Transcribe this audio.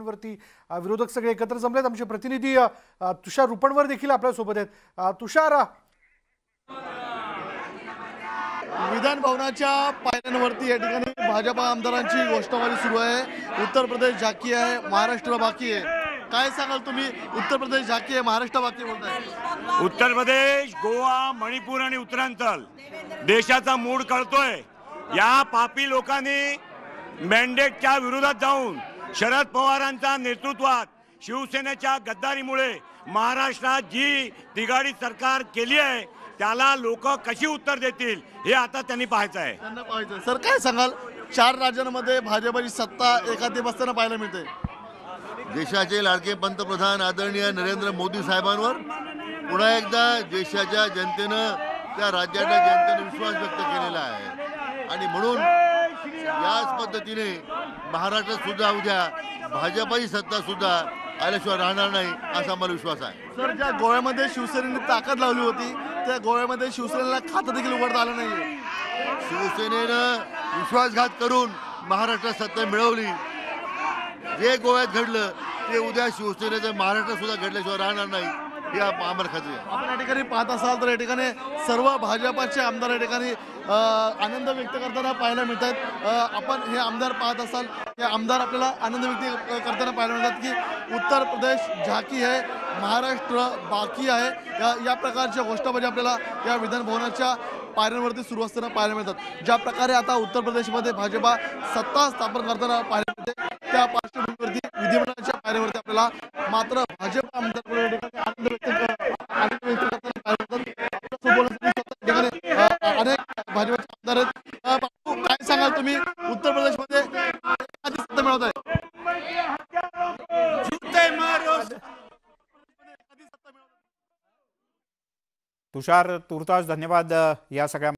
वरती विरोधक सगळे एकत्र जमलेत। आमचे प्रतिनिधी तुषार रुपणवर देखील आपल्या सोबत आहेत। तुषार, विधान भवनाच्या पायऱ्यांवरती या ठिकाणी भाजपा आमदारांची घोषणाबाजी सुरू आहे। उत्तर प्रदेश झाकी आहे, महाराष्ट्र बाकी आहे। काय सांगाल तुम्ही? उत्तर प्रदेश झाकी आहे, महाराष्ट्र बाकी बोलताय। उत्तर प्रदेश, गोवा, मणिपूर आणि उत्तरांचल देशाचा मूड कळतोय। या पापी लोकांनी मॅन्डेटच्या विरोधात जाऊन शरद पवारांच्या नेतृत्वात शिवसेनेच्या गद्दारीमुळे महाराष्ट्रात जी तिघाडी सरकार केली आहे त्याला लोक कशी उत्तर देतील हे आता त्यांनी पाहायचं आहे। सर काय सांगाल? 4 राज्यांमध्ये भाजपची सत्ता एकादी बसताना पाहायला मिळते। देशाचे लाडके पंतप्रधान आदरणीय नरेंद्र मोदी साहेबांवर पुन्हा एकदा देशाच्या जनतेनं, त्या राज्याच्या जनतेने विश्वास व्यक्त केलेला आहे आणि म्हणून याच पद्धतीने महाराष्ट्रात सुद्धा उद्या भाजपाची सत्ता सुद्धा आल्याशिवाय राहणार नाही असा मला विश्वास आहे। सर, ज्या गोव्यामध्ये शिवसेनेने ताकद लावली होती त्या गोव्यामध्ये शिवसेनेला खातं देखील उघडता आलं नाहीये। शिवसेनेनं विश्वासघात करून महाराष्ट्रात सत्ता मिळवली। जे गोव्यात घडलं ते उद्या शिवसेनेचं महाराष्ट्रात सुद्धा घडल्याशिवाय राहणार नाही ही आम्हाला खात्री आहे। आपण या ठिकाणी पाहत असाल तर या ठिकाणी सर्व भाजपाचे आमदार या ठिकाणी आनंद व्यक्त करताना पाहायला मिळतात। आपण हे आमदार पाहत असाल, हे आमदार आपल्याला आनंद व्यक्त करताना पाहायला मिळतात की उत्तर प्रदेश झाकी आहे, महाराष्ट्र बाकी आहे। या प्रकारच्या घोषणाबाजी आपल्याला या विधान भवनाच्या पायऱ्यांवरती सुरू असताना पाहायला मिळतात। ज्या प्रकारे आता उत्तर प्रदेशमध्ये भाजपा सत्ता स्थापन करताना पाहायला मिळते त्या पार्श्वभूमीवरती विधिमंडळाच्या पायऱ्यांवरती आपल्याला मात्र भाजप आमदार आनंद व्यक्त करताना अनेक भाजपचे आमदार आहेत। काय सांगाल तुम्ही? उत्तर प्रदेशमध्ये सत्ता मिळवत आहे। तुषार, तुर्तास धन्यवाद या सगळ्या